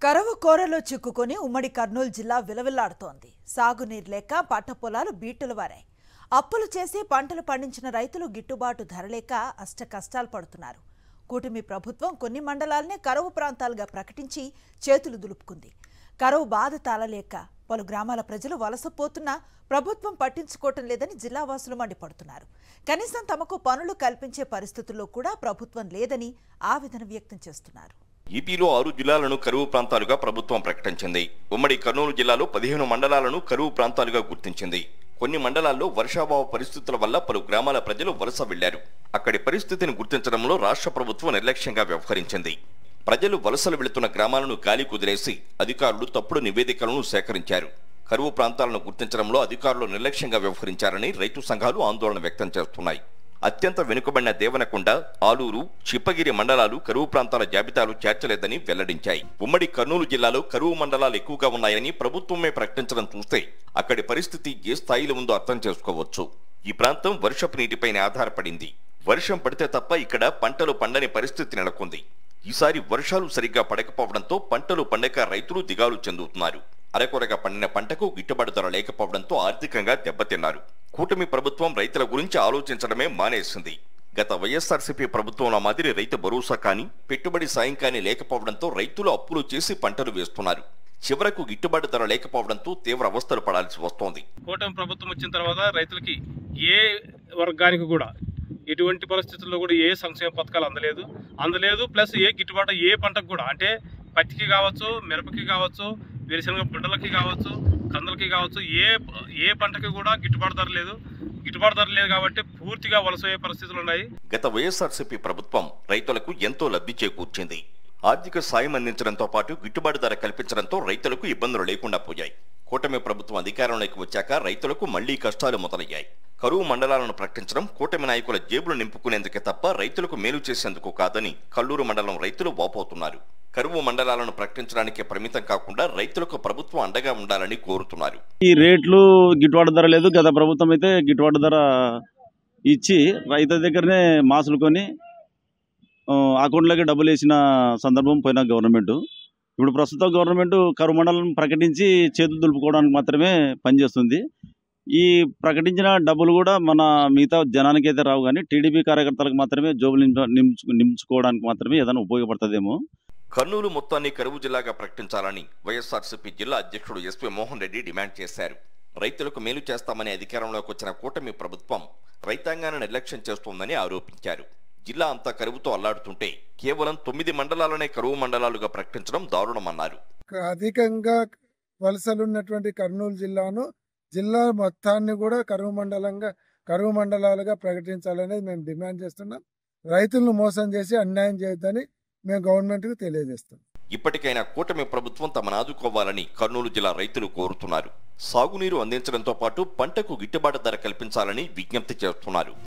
కరవు కోరలో చిక్కుకొని ఉమ్మడి కర్నూలు జిల్లా విలవిల్లాడుతోంది. సాగునీరు లేక పంట పొలాలు బీటలు వారాయి. అప్పులు చేసి పంటలు పండించిన రైతులు గిట్టుబాటు ధర లేక అష్ట కష్టాలు పడుతున్నారు. కూటమి ప్రభుత్వం కొన్ని మండలాలనే కరువు ప్రాంతాలుగా ప్రకటించి చేతులు దులుపుకుంది. కరువు బాధ తాళలేక పలు గ్రామాల ప్రజలు వలసపోతున్నా ప్రభుత్వం పట్టించుకోవటం లేదని జిల్లావాసులు మండిపడుతున్నారు. కనీసం తమకు పనులు కల్పించే పరిస్థితుల్లో కూడా ప్రభుత్వం లేదని ఆవేదన వ్యక్తం చేస్తున్నారు. ఏపీలో 6 జిల్లాలను కరువు ప్రాంతాలుగా ప్రభుత్వం ప్రకటించింది. ఉమ్మడి కర్నూలు జిల్లాలో 15 మండలాలను కరువు ప్రాంతాలుగా గుర్తించింది. కొన్ని మండలాల్లో వర్షాభావ పరిస్థితుల వల్ల పలు గ్రామాల ప్రజలు వలస వెళ్లారు. అక్కడి పరిస్థితిని గుర్తించడంలో రాష్ట్ర ప్రభుత్వం నిర్లక్ష్యంగా వ్యవహరించింది. ప్రజలు వలసలు వెళుతున్న గ్రామాలను గాలి కుదిలేసి అధికారులు తప్పుడు నివేదికలను సేకరించారు. కరువు ప్రాంతాలను గుర్తించడంలో అధికారులు నిర్లక్ష్యంగా వ్యవహరించారని రైతు సంఘాలు ఆందోళన వ్యక్తం చేస్తున్నాయి. అత్యంత వెనుకబడిన దేవనకొండ, ఆలూరు, చిప్పగిరి మండలాలు కరువు ప్రాంతాల జాబితాలు చేర్చలేదని వెల్లడించాయి. ఉమ్మడి కర్నూలు జిల్లాలో కరువు మండలాలు ఎక్కువగా ఉన్నాయని ప్రభుత్వమే ప్రకటించడం చూస్తే అక్కడి పరిస్థితి ఏ స్థాయిలో ఉందో అర్థం చేసుకోవచ్చు. ఈ ప్రాంతం వర్షపు నీటిపైనే ఆధారపడింది. వర్షం పడితే తప్ప ఇక్కడ పంటలు పండని పరిస్థితి నెలకొంది. ఈసారి వర్షాలు సరిగ్గా పడకపోవడంతో పంటలు పండక రైతులు దిగాలు చెందుతున్నారు. అరకొరగా పండిన పంటకు గిట్టుబాటు ధర లేకపోవడంతో ఆర్థికంగా దెబ్బతిన్నారు. కూటమి ప్రభుత్వం రైతుల గురించి ఆలోచించడమే మానేసింది. గత వైఎస్ఆర్సీపీ ప్రభుత్వంలో మాదిరి రైతు భరోసా కానీ పెట్టుబడి సాయం కానీ లేకపోవడంతో రైతులు అప్పులు చేసి పంటలు వేస్తున్నారు. చివరకు గిట్టుబాటు ధర లేకపోవడంతో తీవ్ర అవస్థలు పడాల్సి వస్తోంది. కూటమి ప్రభుత్వం వచ్చిన తర్వాత రైతులకి ఏ వర్గానికి కూడా ఎటువంటి పరిస్థితుల్లో కూడా ఏ సంక్షేమ పథకాలు అందలేదు. ప్లస్ ఏ గిట్టుబాటు ఏ పంటకు కూడా, అంటే పత్తికి కావచ్చు, మిరపకి కావచ్చు, వేరుశనగ బుడ్డలకి కావచ్చు, కందులకి కావచ్చు, ఏ పంటకి కూడా గిట్టుబాటు ధర లేదు కాబట్టి పూర్తిగా వలసపోయే పరిస్థితులు ఉన్నాయి. గత వైఎస్ఆర్సీపీ ప్రభుత్వం రైతులకు ఎంతో లబ్ధి చేకూర్చింది. ఆర్థిక సాయం అందించడంతో పాటు గిట్టుబాటు ధర కల్పించడంతో రైతులకు ఇబ్బందులు లేకుండా పోయాయి. కూటమి ప్రభుత్వం అధికారంలోకి వచ్చాక రైతులకు మళ్లీ కష్టాలు మొదలయ్యాయి. కరువు మండలాలను ప్రకటించడం కూటమి నాయకుల జేబులు నింపుకునేందుకే తప్ప రైతులకు మేలు చేసేందుకు కాదని కల్లూరు మండలం రైతులు వాపోతున్నారు. కరువు మండలాలను ప్రకటించడానికి పరిమితం కాకుండా రైతులకు ప్రభుత్వం అండగా ఉండాలని కోరుతున్నారు. ఈ రేట్లు గిట్టుబాటు ధర లేదు. గత ప్రభుత్వం అయితే గిట్టుబాటు ధర ఇచ్చి రైతు దగ్గరనే మాసులు కొని అకౌంట్లోకి డబ్బులు వేసిన సందర్భం పోయిన గవర్నమెంట్. ఇప్పుడు ప్రస్తుతం గవర్నమెంట్ కరువు మండలం ప్రకటించి చేతులు దులుపుకోవడానికి మాత్రమే పనిచేస్తుంది. ఈ ప్రకటించిన డబ్బులు కూడా మన మిగతా జనానికి అయితే రావు, కానీ టీడీపీ కార్యకర్తలకు మాత్రమే జోబులు నింపుకోవడానికి మాత్రమే ఏదైనా ఉపయోగపడుతుందేమో. కర్నూలు మొత్తాన్ని కరువు జిల్లాగా ప్రకటించాలని వైఎస్ఆర్సీపీ జిల్లా అధ్యక్షుడు ఎస్పీ మోహన్ రెడ్డి డిమాండ్ చేశారు. రైతులకు మేలు చేస్తామని అధికారంలోకి వచ్చిన కూటమి ప్రభుత్వం రైతాంగాన్ని నిర్లక్ష్యం చేస్తోందని ఆరోపించారు. జిల్లా అంతా కరువుతో అల్లాడుతుంటే కేవలం 9 మండలాలనే కరువు మండలాలుగా ప్రకటించడం దారుణమన్నారు. అధికంగా వలసలున్నటువంటి కర్నూలు జిల్లా మొత్తాన్ని కూడా కరువు మండలాలుగా ప్రకటించాలనేది మేము డిమాండ్ చేస్తున్నాం. రైతులను మోసం చేసి అన్యాయం చేయొద్దని మేము గవర్నమెంట్కు తెలియజేస్తాం. ఇప్పటికైనా కూటమి ప్రభుత్వం తమను ఆదుకోవాలని కర్నూలు జిల్లా రైతులు కోరుతున్నారు. సాగునీరు అందించడంతో పాటు పంటకు గిట్టుబాటు ధర కల్పించాలని విజ్ఞప్తి చేస్తున్నారు.